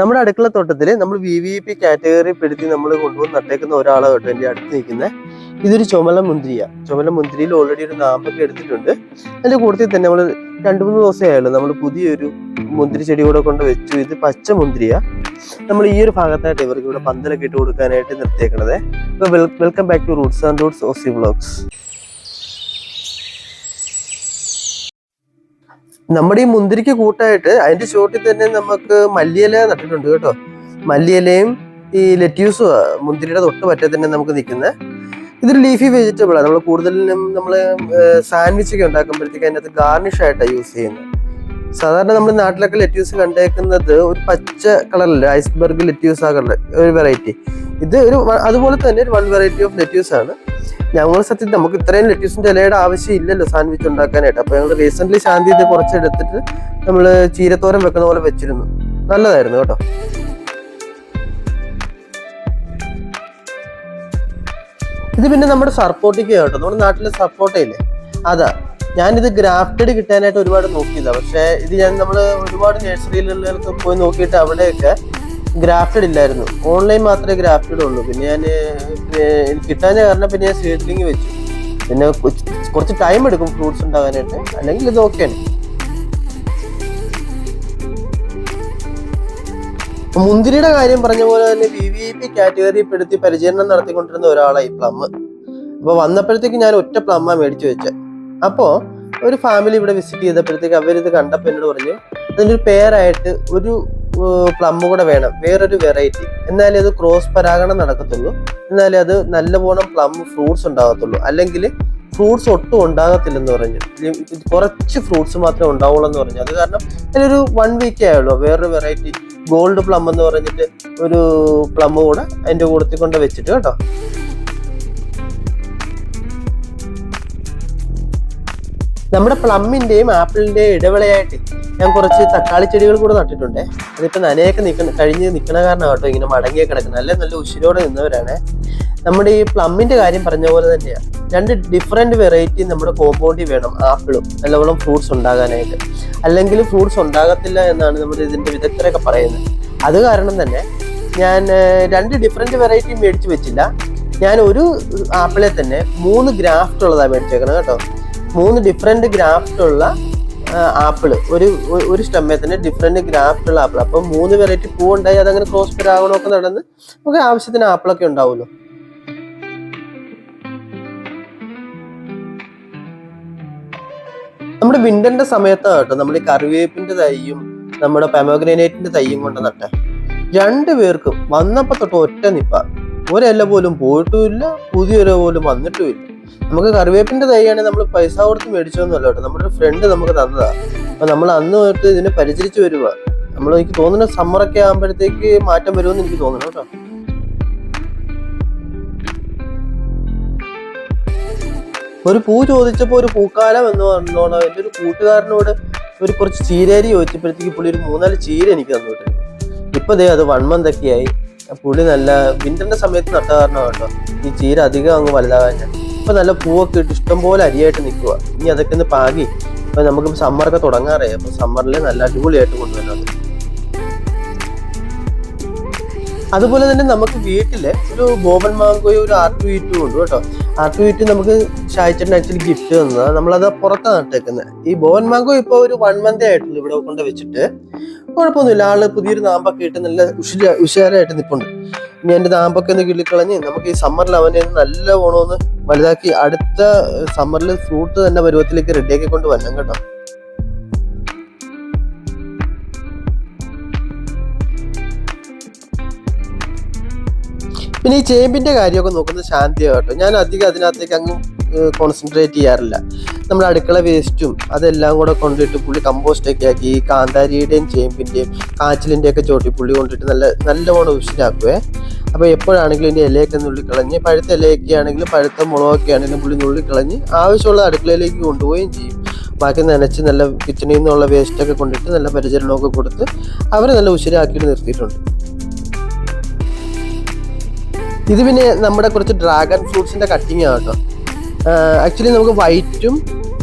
നമ്മുടെ അടുക്കളത്തോട്ടത്തിൽ നമ്മൾ VVIP category പെടുത്തി നമ്മൾ കൊണ്ടുവന്ന് നട്ടേക്കുന്ന ഒരാളെ കേട്ടോ എൻ്റെ അടുത്ത് നിൽക്കുന്നത്. ഇതൊരു ചുമല മുന്തിരിയാണ്. ചുമല മുന്തിരിയിൽ ഓൾറെഡി ഒരു നാമ്പൊക്കെ എടുത്തിട്ടുണ്ട്. അതിൻ്റെ കൂട്ടത്തിൽ തന്നെ നമ്മൾ 2-3 ദിവസമേ ആയുള്ളൂ നമ്മൾ പുതിയൊരു മുന്തിരി ചെടി കൂടെ കൊണ്ട് വെച്ചു. ഇത് പച്ച മുന്തിരിയാണ്. നമ്മൾ ഈ ഒരു ഭാഗത്തായിട്ട് ഇവർക്ക് ഇവിടെ പന്തലൊക്കെ ഇട്ട് കൊടുക്കാനായിട്ട് നിർത്തിയേക്കണത്. അപ്പോൾ welcome back to roots and roots OC vlogs. നമ്മുടെ ഈ മുന്തിരിക്ക് കൂട്ടായിട്ട് അതിന്റെ ചോട്ടിൽ തന്നെ നമുക്ക് മല്ലിയില നട്ടിട്ടുണ്ട് കേട്ടോ. മല്ലിയിലയും ഈ ലെറ്റ്യൂസും മുന്തിരിയുടെ തൊട്ട് പറ്റേ തന്നെ നമുക്ക് നിൽക്കുന്നത്. ഇതൊരു ലീഫി വെജിറ്റബിൾ ആണ്. നമ്മൾ കൂടുതലും നമ്മൾ സാൻഡ്വിച്ച് ഒക്കെ ഉണ്ടാക്കുമ്പോഴത്തേക്ക് അതിനകത്ത് ഗാർണിഷ് ആയിട്ടാണ് യൂസ് ചെയ്യുന്നത്. സാധാരണ നമ്മുടെ നാട്ടിലൊക്കെ ലെറ്റ്യൂസ് കണ്ടേക്കുന്നത് ഒരു പച്ച കളറിൽ ഐസ്ബർഗ് ലെറ്റ്യൂസ് ആ കളർ ഒരു വെറൈറ്റി. ഇത് ഒരു അതുപോലെ തന്നെ ഒരു 1 വെറൈറ്റി ഓഫ് ലെറ്റ്യൂസ് ആണ്. ഞങ്ങൾ സത്യത്തിൽ നമുക്ക് ഇത്രയും ലെറ്റ്യൂസിന്റെ ഇലയുടെ ആവശ്യം ഇല്ലല്ലോ സാൻഡ്വിച്ച് ഉണ്ടാക്കാനായിട്ട്. അപ്പൊ ഞങ്ങൾ റീസെന്റ് ശാന്തി ഇത് കുറച്ചെടുത്തിട്ട് നമ്മൾ ചീരത്തോരൻ വെക്കുന്ന പോലെ വെച്ചിരുന്നു. നല്ലതായിരുന്നു കേട്ടോ. ഇത് പിന്നെ നമ്മുടെ സർപ്പോട്ടിക്ക കേട്ടോ. നമ്മുടെ നാട്ടിലെ സർപ്പോട്ടയില്ലേ അതാ. ഞാനിത് ഗ്രാഫ്റ്റഡ് കിട്ടാനായിട്ട് ഒരുപാട് നോക്കിയതാണ്. പക്ഷെ ഇത് നമ്മൾ ഒരുപാട് നഴ്സറികളിലൊക്കെ പോയി നോക്കിയിട്ട് അവിടെയൊക്കെ ഗ്രാഫ്റ്റഡ് ഇല്ലായിരുന്നു. ഓൺലൈൻ മാത്രമേ ഗ്രാഫ്റ്റഡ് ഉള്ളൂ. പിന്നെ ഞാൻ കിട്ടാൻ കാരണം പിന്നെ ഞാൻ സീഡ്ലിങ് വെച്ചു. പിന്നെ കുറച്ച് ടൈം എടുക്കും ഫ്രൂട്ട്സ് ഉണ്ടാകാനായിട്ട്. അല്ലെങ്കിൽ ഇത് ഓക്കെയാണ്. മുന്തിരിയുടെ കാര്യം പറഞ്ഞ പോലെ തന്നെ VVIP കാറ്റഗറി പെടുത്തി പരിചരണം നടത്തിക്കൊണ്ടിരുന്ന ഒരാളായി പ്ലം. അപ്പൊ വന്നപ്പോഴത്തേക്ക് ഞാൻ ഒറ്റ പ്ലമ്മാ മേടിച്ചു വെച്ചത്. അപ്പോ ഒരു ഫാമിലി ഇവിടെ വിസിറ്റ് ചെയ്തപ്പോഴത്തേക്ക് അവരിത് കണ്ടപ്പോൾ എന്നോട് പറഞ്ഞു അതിൻ്റെ ഒരു പേരായിട്ട് ഒരു പ്ലം കൂടെ വേണം, വേറൊരു വെറൈറ്റി, എന്നാലേ അത് ക്രോസ് പരാഗണം നടക്കത്തുള്ളൂ, എന്നാലേ അത് നല്ലവണ്ണം പ്ലം ഫ്രൂട്ട്സ് ഉണ്ടാകത്തുള്ളൂ, അല്ലെങ്കിൽ ഫ്രൂട്ട്സ് ഒട്ടും ഉണ്ടാകത്തില്ലെന്ന് പറഞ്ഞു. കുറച്ച് ഫ്രൂട്ട്സ് മാത്രമേ ഉണ്ടാവുള്ളൂ എന്ന് പറഞ്ഞു. അത് കാരണം അതിലൊരു 1 വീക്കേ ആയുള്ളൂ വേറൊരു വെറൈറ്റി ഗോൾഡ് പ്ലം എന്ന് പറഞ്ഞിട്ട് ഒരു പ്ലം കൂടെ അതിൻ്റെ കൂടത്തിൽ കൊണ്ട് വെച്ചിട്ട് കേട്ടോ. നമ്മുടെ പ്ലമ്മിന്റെയും ആപ്പിളിന്റെയും ഇടവേളയായിട്ട് ഞാൻ കുറച്ച് തക്കാളി ചെടികൾ കൂടെ നട്ടിട്ടുണ്ട്. അതിപ്പോ നനയൊക്കെ കഴിഞ്ഞ് നിൽക്കണ കാരണം കേട്ടോ ഇങ്ങനെ മടങ്ങിയ കിടക്കുന്നത്. നല്ല ഉശിരോടെ നിന്നവരാണ്. നമ്മുടെ ഈ പ്ലമ്മിന്റെ കാര്യം പറഞ്ഞ പോലെ തന്നെയാണ്. 2 ഡിഫറെന്റ് വെറൈറ്റി നമ്മുടെ കോമ്പൗണ്ടിൽ വേണം ആപ്പിളും നല്ലവണ്ണം ഫ്രൂട്ട്സ് ഉണ്ടാകാനായിട്ട്. അല്ലെങ്കിൽ ഫ്രൂട്ട്സ് ഉണ്ടാകത്തില്ല എന്നാണ് നമ്മുടെ ഇതിന്റെ വിദഗ്ധരൊക്കെ പറയുന്നത്. അത് കാരണം തന്നെ ഞാൻ 2 ഡിഫറെന്റ് വെറൈറ്റി മേടിച്ച് വെച്ചില്ല. ഞാൻ ഒരു ആപ്പിളെ തന്നെ 3 ഗ്രാഫ്റ്റ് ഉള്ളതാണ് മേടിച്ചേക്കണം കേട്ടോ. 3 ഡിഫറെന്റ് ഗ്രാഫ്റ്റ് ഉള്ള ആപ്പിള് ഒരു സ്റ്റെമ്മേ തന്നെ ഡിഫറെന്റ് ഗ്രാഫ്റ്റ് ഉള്ള ആപ്പിൾ. അപ്പം 3 വെറൈറ്റി പൂവുണ്ടായി അതങ്ങനെ ക്രോസ് പരാഗണമൊക്കെ നടന്ന് നമുക്ക് ആവശ്യത്തിന് ആപ്പിളൊക്കെ ഉണ്ടാവുമല്ലോ. നമ്മുടെ വിന്ററിന്റെ സമയത്താണ് കേട്ടോ നമ്മൾ ഈ കറിവേപ്പിന്റെ തൈയും നമ്മുടെ പെമോഗ്രാനൈറ്റിന്റെ തൈയും കൊണ്ട് നട്ടെ. 2 പേർക്കും വന്നപ്പോ തൊട്ട് ഒറ്റ നിപ്പ. ഒരില പോലും പോയിട്ടുമില്ല, പുതിയൊരു പോലും വന്നിട്ടുമില്ല. നമുക്ക് കറിവേപ്പിന്റെ തൈയാണെങ്കിൽ നമ്മൾ പൈസ കൊടുത്ത് മേടിച്ചോന്നല്ല കേട്ടോ. നമ്മുടെ ഒരു ഫ്രണ്ട് നമുക്ക് തന്നതാ. അപ്പൊ നമ്മൾ അന്ന് തൊട്ട് ഇതിനെ പരിചരിച്ചു വരുക. എനിക്ക് തോന്നുന്നു സമ്മറൊക്കെ ആകുമ്പോഴത്തേക്ക് മാറ്റം വരുമെന്ന് എനിക്ക് തോന്നുന്നു കേട്ടോ. ഒരു പൂ ചോദിച്ചപ്പോ ഒരു പൂക്കാലം എന്ന് പറഞ്ഞോളാം. എൻ്റെ ഒരു കൂട്ടുകാരനോട് കുറച്ച് ചീരേരി ചോദിച്ചപ്പോഴത്തേക്ക് പുള്ളി ഒരു 3-4 ചീര എനിക്ക് തന്നിട്ട്. ഇപ്പൊ ദേ അത് 1 month ഒക്കെ ആയി. പുള്ളി നല്ല വിന്ററിന്റെ സമയത്ത് നട്ട കാരണം കേട്ടോ ഈ ചീര അധികം അങ്ങ് വലുതാകാൻ. ഇപ്പൊ നല്ല പൂവൊക്കെ ഇട്ട് ഇഷ്ടംപോലെ അരിയായിട്ട് നിൽക്കുക. ഇനി അതൊക്കെ ഒന്ന് പാകി ഇപ്പൊ നമുക്ക് സമ്മറൊക്കെ തുടങ്ങാറായി. അപ്പൊ സമ്മറിൽ നല്ല അടിപൊളിയായിട്ട് കൊണ്ടുവരുന്നത്. അതുപോലെ തന്നെ നമുക്ക് വീട്ടില് ഒരു ബോബൻ മാങ്കോയും ഒരു R2E2 ഉണ്ട് കേട്ടോ. R2E2 നമുക്ക് ഷായിച്ചേട്ടൻ ആക്ച്വലി ഗിഫ്റ്റ് തന്നതാണ്. നമ്മളത് പുറത്താണ് നട്ടേക്കുന്നത്. ഈ ബോബൻ മാങ്കോ ഇപ്പൊ ഒരു 1 month ആയിട്ടുള്ളൂ ഇവിടെ കൊണ്ട് വെച്ചിട്ട്. കുഴപ്പമൊന്നുമില്ല. ആള് പുതിയൊരു നാമ്പൊക്കെ ഇട്ട് നല്ല ഉഷാരായിട്ട് നിൽപ്പുണ്ട്. ഇനി എന്റെ നാമ്പൊക്കെ ഒന്ന് കിള്ളിക്കളഞ്ഞ് നമുക്ക് ഈ സമ്മറിൽ അവനെ നല്ല ഓണമൊന്ന് വലുതാക്കി അടുത്ത സമ്മറിൽ ഫ്രൂട്ട് തന്നെ പരുവത്തിലേക്ക് റെഡിയാക്കി കൊണ്ട് വരണം കേട്ടോ. പിന്നെ ഈ ചേമ്പിന്റെ കാര്യമൊക്കെ നോക്കുന്നത് ശാന്തിയാണ് കേട്ടോ. ഞാൻ അധികം അതിനകത്തേക്ക് അങ്ങ് കോൺസെൻട്രേറ്റ് ചെയ്യാറില്ല. നമ്മുടെ അടുക്കള വേസ്റ്റും അതെല്ലാം കൂടെ കൊണ്ടിട്ട് പുള്ളി കമ്പോസ്റ്റൊക്കെ ആക്കി ഈ കാന്താരിയുടെയും ചേമ്പിന്റെയും കാച്ചിലിന്റെ ഒക്കെ ചോട്ടി പുള്ളി കൊണ്ടിട്ട് നല്ലവണ്ണം ഉഷിരാക്കുവേ. അപ്പൊ എപ്പോഴാണെങ്കിലും ഇതിന്റെ ഇലയൊക്കെ നുള്ളിക്കളഞ്ഞ് പഴുത്ത ഇലയൊക്കെ ആണെങ്കിലും പഴുത്ത മുളകൊക്കെ ആണെങ്കിലും പുള്ളി നുള്ളിക്കളഞ്ഞ് ആവശ്യമുള്ള അടുക്കളയിലേക്ക് കൊണ്ടുപോവുകയും ചെയ്യും. ബാക്കി നനച്ച് നല്ല കിച്ചണിൽ നിന്നുള്ള വേസ്റ്റൊക്കെ കൊണ്ടിട്ട് നല്ല പരിചരണമൊക്കെ കൊടുത്ത് അവരെ നല്ല ഉഷിരാക്കിയിട്ട് നിർത്തിയിട്ടുണ്ട്. ഇത് പിന്നെ നമ്മുടെ കുറച്ച് ഡ്രാഗൺ ഫ്രൂട്ട്സിന്റെ കട്ടിങ് ആണ് കേട്ടോ. ആക്ച്വലി നമുക്ക് വൈറ്റും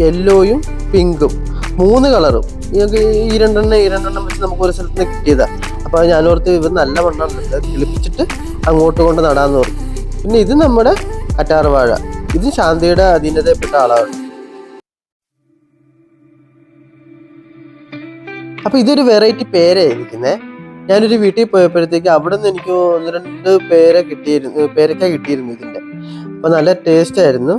യെല്ലോയും പിങ്കും 3 കളറും ഈ 2 എണ്ണം വെച്ച് നമുക്ക് ഒരു സ്ഥലത്ത് നിന്ന് കിട്ടിയതാണ്. അപ്പോൾ ഞാനോർത്ത് ഇവർ നല്ല മണ്ണാണ്, കിളിപ്പിച്ചിട്ട് അങ്ങോട്ട് കൊണ്ട് നടാന്ന് ഓർത്തു. പിന്നെ ഇത് നമ്മുടെ കറ്റാർവാഴ, ഇത് ശാന്തിയുടെ അധീനതയിൽപ്പെട്ട ആളാണ്. അപ്പൊ ഇതൊരു വെറൈറ്റി പേരായിരിക്കുന്നേ. ഞാനൊരു വീട്ടിൽ പോയപ്പോഴത്തേക്ക് അവിടെ നിന്ന് എനിക്ക് 1-2 പേരക്ക കിട്ടിയിരുന്നു ഇതിന്റെ. അപ്പൊ നല്ല ടേസ്റ്റ് ആയിരുന്നു.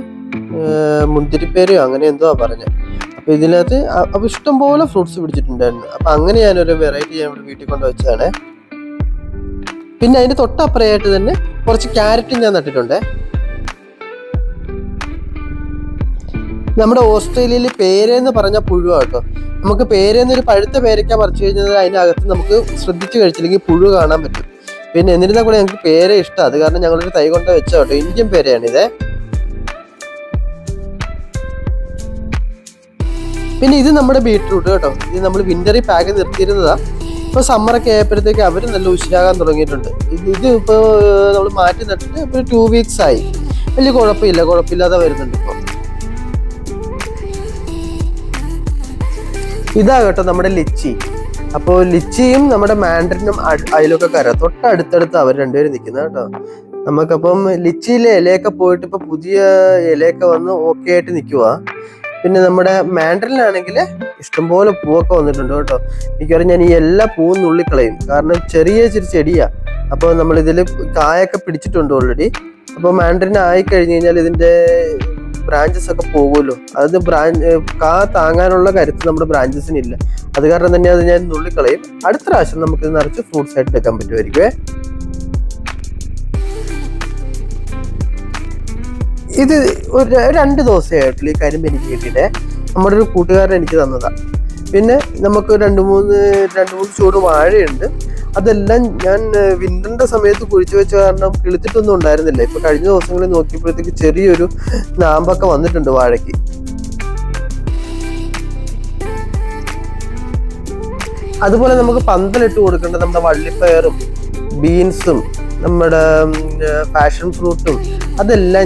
മുന്തിരിപ്പേരയോ അങ്ങനെ എന്തോ പറഞ്ഞത്. അപ്പൊ ഇതിനകത്ത് അപ്പൊ ഇഷ്ടംപോലെ ഫ്രൂട്ട്സ് പിടിച്ചിട്ടുണ്ടായിരുന്നു. അപ്പൊ അങ്ങനെ ഞാനൊരു വെറൈറ്റി ഞാൻ ഇവിടെ വീട്ടിൽ കൊണ്ട് വെച്ചതാണ്. പിന്നെ അതിന്റെ തൊട്ടപ്പുറയായിട്ട് തന്നെ കുറച്ച് ക്യാരറ്റും ഞാൻ നട്ടിട്ടുണ്ട്. നമ്മുടെ ഓസ്ട്രേലിയയിൽ പേരെന്ന് പറഞ്ഞ പുഴുവാട്ടോ. നമുക്ക് പേരെന്നൊരു പഴുത്ത പേരയ്ക്ക പറിച്ചു കഴിഞ്ഞാൽ അതിനകത്ത് നമുക്ക് ശ്രദ്ധിച്ച് കഴിച്ചില്ലെങ്കിൽ പുഴു കാണാൻ പറ്റും. പിന്നെ എന്നിരുന്നാൽ കൂടെ ഞങ്ങൾക്ക് പേര ഇഷ്ടം, അത് കാരണം ഞങ്ങളൊരു തൈ കൊണ്ട് വെച്ചോ കേട്ടോ. ഇന്ത്യൻ പേരയാണിത്. പിന്നെ ഇത് നമ്മുടെ ബീട്രൂട്ട് കേട്ടോ. ഇത് നമ്മൾ വിന്ററിൽ പാക്ക് നിർത്തിയിരുന്നതാ. ഇപ്പോൾ സമ്മറൊക്കെ ആയപ്പോഴത്തേക്ക് അവർ നല്ല ഉശിരാകാൻ തുടങ്ങിയിട്ടുണ്ട്. ഇത് ഇപ്പോൾ നമ്മൾ മാറ്റി നട്ടിട്ട് ഇപ്പോൾ 2 വീക്സ് ആയി. വലിയ കുഴപ്പമില്ലാതെ വരുന്നുണ്ട് ഇപ്പോൾ. ഇതാ കേട്ടോ നമ്മുടെ ലിച്ചി. അപ്പോൾ ലിച്ചിയും നമ്മുടെ മാൻഡറിനും അയലൊക്കെക്കാരാ, തൊട്ടടുത്തടുത്ത് അവർ രണ്ടുപേരും നിൽക്കുന്നത് കേട്ടോ. നമുക്കപ്പം ലിച്ചിയിലെ ഇലയൊക്കെ പോയിട്ട് ഇപ്പൊ പുതിയ ഇലയൊക്കെ വന്ന് ഓക്കെ ആയിട്ട് നിൽക്കുക. പിന്നെ നമ്മുടെ മാൻഡറിനാണെങ്കിൽ ഇഷ്ടംപോലെ പൂവൊക്കെ വന്നിട്ടുണ്ട് കേട്ടോ. മിക്കവാറും ഞാൻ ഈ എല്ലാ പൂവും നുള്ളിക്കളയും, കാരണം ചെറിയ ചെടിയാ. അപ്പോൾ നമ്മളിതിൽ കായൊക്കെ പിടിച്ചിട്ടുണ്ട് ഓൾറെഡി. അപ്പോൾ മാൻഡറിൻ ആയി കഴിഞ്ഞ് കഴിഞ്ഞാൽ ഇതിന്റെ ബ്രാഞ്ചസ് ഒക്കെ പോകുമല്ലോ. അത് കാ താങ്ങാനുള്ള കരുത്ത് നമ്മുടെ ബ്രാഞ്ചസിന് ഇല്ല. അത് കാരണം തന്നെ അത് ഞാൻ നുള്ളിക്കളയും. അടുത്ത പ്രാവശ്യം നമുക്ക് ഇത് നിറച്ച് ഫ്രൂട്ട്സ് ആയിട്ട് എടുക്കാൻ പറ്റുമായിരിക്കും. ഇത് ഒരു 2 ദിവസമായിട്ടുള്ള ഈ കരിമ്പ് എനിക്ക് കിട്ടിയിട്ട് നമ്മുടെ ഒരു കൂട്ടുകാരൻ എനിക്ക് തന്നതാ. പിന്നെ നമുക്ക് 2-3 ചൂട് വാഴയുണ്ട്. അതെല്ലാം ഞാൻ വിന്ററിന്റെ സമയത്ത് കുഴിച്ചു വെച്ച കാരണം കിളിത്തിട്ടൊന്നും ഉണ്ടായിരുന്നില്ല. ഇപ്പൊ കഴിഞ്ഞ ദിവസങ്ങളിൽ നോക്കിയപ്പോഴത്തേക്ക് ചെറിയൊരു നാമ്പൊക്കെ വന്നിട്ടുണ്ട് വാഴയ്ക്ക്. അതുപോലെ നമുക്ക് പന്തലിട്ട് കൊടുക്കേണ്ട നമ്മുടെ വള്ളിപ്പയറും ബീൻസും നമ്മുടെ പാഷൻ ഫ്രൂട്ടും അതെല്ലാം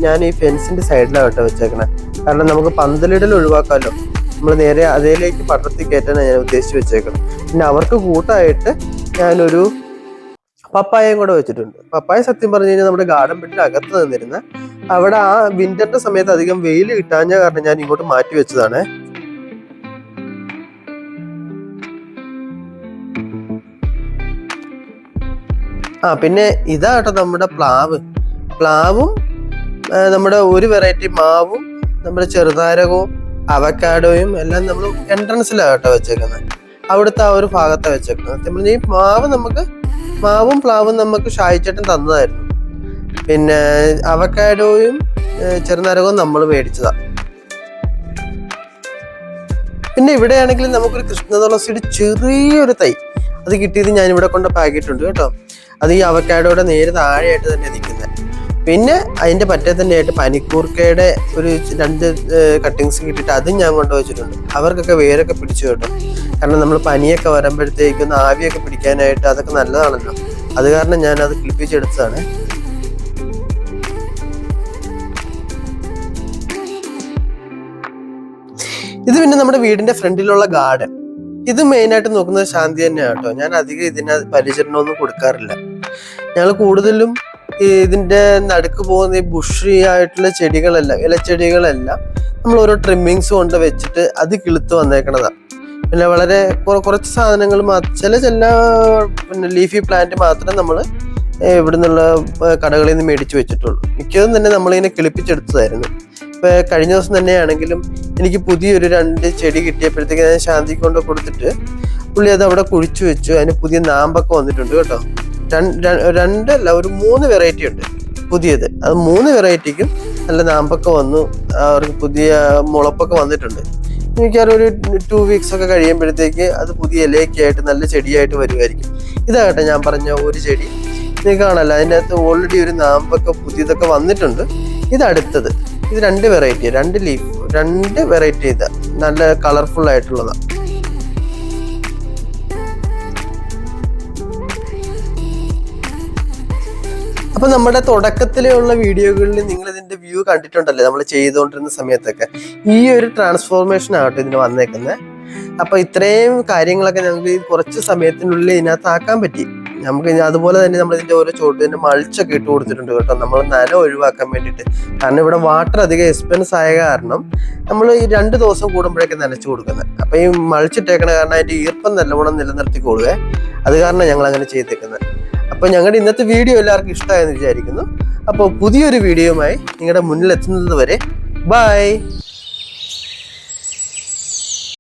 ഞാൻ ഈ ഫെൻസിന്റെ സൈഡിലാണ് കേട്ടോ വെച്ചേക്കണേ. കാരണം നമുക്ക് പന്തലിടൽ ഒഴിവാക്കാമല്ലോ. നമ്മൾ നേരെ അതിലേക്ക് പടർത്തി കയറ്റാനാണ് ഞാൻ ഉദ്ദേശിച്ച് വെച്ചേക്കണം. പിന്നെ അവർക്ക് കൂട്ടായിട്ട് ഞാനൊരു പപ്പായയും കൂടെ വെച്ചിട്ടുണ്ട്. പപ്പായ സത്യം പറഞ്ഞു കഴിഞ്ഞാൽ നമ്മുടെ ഗാർഡൻ ബെഡിന്റെ അകത്ത് നിന്നിരുന്ന അവിടെ ആ വിന്ററിന്റെ സമയത്ത് അധികം വെയിൽ കിട്ടാഞ്ഞ കാരണം ഞാൻ ഇങ്ങോട്ട് മാറ്റി വെച്ചതാണ്. പിന്നെ ഇതാ കേട്ടോ നമ്മുടെ പ്ലാവും നമ്മുടെ ഒരു വെറൈറ്റി മാവും നമ്മുടെ ചെറുനാരകവും അവക്കാഡോയും എല്ലാം നമ്മൾ എൻട്രൻസിലാണ് കേട്ടോ വെച്ചേക്കുന്നത്. അവിടുത്തെ ആ ഒരു ഭാഗത്താണ് വെച്ചേക്കുന്നത്. ഈ മാവും പ്ലാവും നമുക്ക് ഷായിച്ചേട്ടൻ തന്നതായിരുന്നു. പിന്നെ അവക്കാഡോയും ചെറുനാരകവും നമ്മൾ മേടിച്ചതാ. പിന്നെ ഇവിടെയാണെങ്കിൽ നമുക്കൊരു കൃഷ്ണതുളസിയുടെ ചെറിയൊരു തൈ അത് കിട്ടിയത് ഞാൻ ഇവിടെ കൊണ്ട് പാക്കിയിട്ടുണ്ട് കേട്ടോ. അത് ഈ അവക്കാഡോയുടെ നേരെ താഴെയായിട്ട് തന്നെ നിൽക്കുന്നത്. പിന്നെ അതിന്റെ പറ്റേ തന്നെയായിട്ട് പനിക്കൂർക്കയുടെ ഒരു 2 കട്ടിങ്സ് കിട്ടിയിട്ട് അതും ഞാൻ കൊണ്ടുവച്ചിട്ടുണ്ട്. അവർക്കൊക്കെ വേരൊക്കെ പിടിച്ചു കേട്ടോ. കാരണം നമ്മൾ പനിയൊക്കെ വരുമ്പോഴത്തേക്കൊന്ന് ആവിയൊക്കെ പിടിക്കാനായിട്ട് അതൊക്കെ നല്ലതാണല്ലോ. അത് കാരണം ഞാൻ അത് കിളിപ്പിച്ചെടുത്തതാണ്. ഇത് പിന്നെ നമ്മുടെ വീടിന്റെ ഫ്രണ്ടിലുള്ള ഗാർഡൻ. ഇത് മെയിനായിട്ട് നോക്കുന്നത് ശാന്തി തന്നെയാണ് കേട്ടോ. ഞാൻ അധികം ഇതിന് പരിചരണമൊന്നും കൊടുക്കാറില്ല. ഞങ്ങൾ കൂടുതലും ഇതിന്റെ നടുക്ക് പോകുന്ന ഈ ബുഷി ആയിട്ടുള്ള ഇലച്ചെടികളെല്ലാം നമ്മൾ ഓരോ ട്രിമ്മിങ്സ് കൊണ്ട് വെച്ചിട്ട് അത് കിളുത്ത് വന്നേക്കണതാണ്. പിന്നെ വളരെ കുറച്ച് സാധനങ്ങൾ ചില പിന്നെ ലീഫി പ്ലാന്റ് മാത്രമേ നമ്മൾ ഇവിടെ നിന്നുള്ള കടകളിൽ നിന്ന് മേടിച്ച് വെച്ചിട്ടുള്ളൂ. മിക്കതും തന്നെ നമ്മളിങ്ങനെ കിളിപ്പിച്ചെടുത്തതായിരുന്നു. ഇപ്പൊ കഴിഞ്ഞ ദിവസം തന്നെയാണെങ്കിലും എനിക്ക് പുതിയൊരു 2 ചെടി കിട്ടിയപ്പോഴത്തേക്ക് ഞാൻ ശാന്തി കൊണ്ട് കൊടുത്തിട്ട് പുള്ളി അത് അവിടെ കുഴിച്ചു വെച്ചു. അതിന് പുതിയ നാമ്പൊക്കെ വന്നിട്ടുണ്ട് കേട്ടോ. 2 അല്ല, ഒരു 3 വെറൈറ്റി ഉണ്ട് പുതിയത്. അത് 3 വെറൈറ്റിക്കും നല്ല നാമ്പൊക്കെ വന്നു. അവർക്ക് പുതിയ മുളപ്പൊക്കെ വന്നിട്ടുണ്ട്. മിക്കവാറും ഒരു 2 വീക്സ് ഒക്കെ കഴിയുമ്പോഴത്തേക്ക് അത് പുതിയ ഇലയൊക്കെ ആയിട്ട് നല്ല ചെടിയായിട്ട് വരുമായിരിക്കും. ഇതാകട്ടെ ഞാൻ പറഞ്ഞ ഒരു ചെടി നിങ്ങൾക്ക് കാണാമല്ലോ, അതിനകത്ത് ഓൾറെഡി ഒരു നാമ്പൊക്കെ പുതിയതൊക്കെ വന്നിട്ടുണ്ട്. ഇത് അടുത്തത്. ഇത് 2 വെറൈറ്റി, 2 വെറൈറ്റി. ഇതാ നല്ല കളർഫുൾ ആയിട്ടുള്ളതാണ്. അപ്പൊ നമ്മുടെ തുടക്കത്തിലുള്ള വീഡിയോകളിൽ നിങ്ങൾ ഇതിന്റെ വ്യൂ കണ്ടിട്ടുണ്ടല്ലേ, നമ്മൾ ചെയ്തുകൊണ്ടിരുന്ന സമയത്തൊക്കെ. ഈ ഒരു ട്രാൻസ്ഫോർമേഷൻ ആകട്ടെ ഇതിന് വന്നേക്കുന്നത്. അപ്പോൾ ഇത്രയും കാര്യങ്ങളൊക്കെ ഞങ്ങൾക്ക് ഈ കുറച്ച് സമയത്തിനുള്ളിൽ ഇതിനകത്ത് ആക്കാൻ പറ്റി. നമുക്ക് അതുപോലെ തന്നെ നമ്മൾ ഇതിൻ്റെ ഓരോ ചോട്ടിന് മൾച്ചൊക്കെ ഇട്ട് കൊടുത്തിട്ടുണ്ട് കേട്ടോ, നമ്മൾ നന ഒഴിവാക്കാൻ വേണ്ടിയിട്ട്. കാരണം ഇവിടെ വാട്ടർ അധികം എക്സ്പെൻസ് ആയ കാരണം നമ്മൾ ഈ 2 ദിവസം കൂടുമ്പോഴേക്ക് നനച്ചു കൊടുക്കുന്നത്. അപ്പോൾ ഈ മൾച്ചിട്ടേക്കണ കാരണം അതിൻ്റെ ഈർപ്പം നല്ലവണ്ണം നിലനിർത്തിക്കൊള്ളുക. അത് കാരണം ഞങ്ങൾ അങ്ങനെ ചെയ്തേക്കുന്നത്. അപ്പോൾ ഞങ്ങളുടെ ഇന്നത്തെ വീഡിയോ എല്ലാവർക്കും ഇഷ്ടമായെന്ന് വിചാരിക്കുന്നു. അപ്പോൾ പുതിയൊരു വീഡിയോയുമായി നിങ്ങളുടെ മുന്നിൽ എത്തുന്നത് വരെ ബൈ.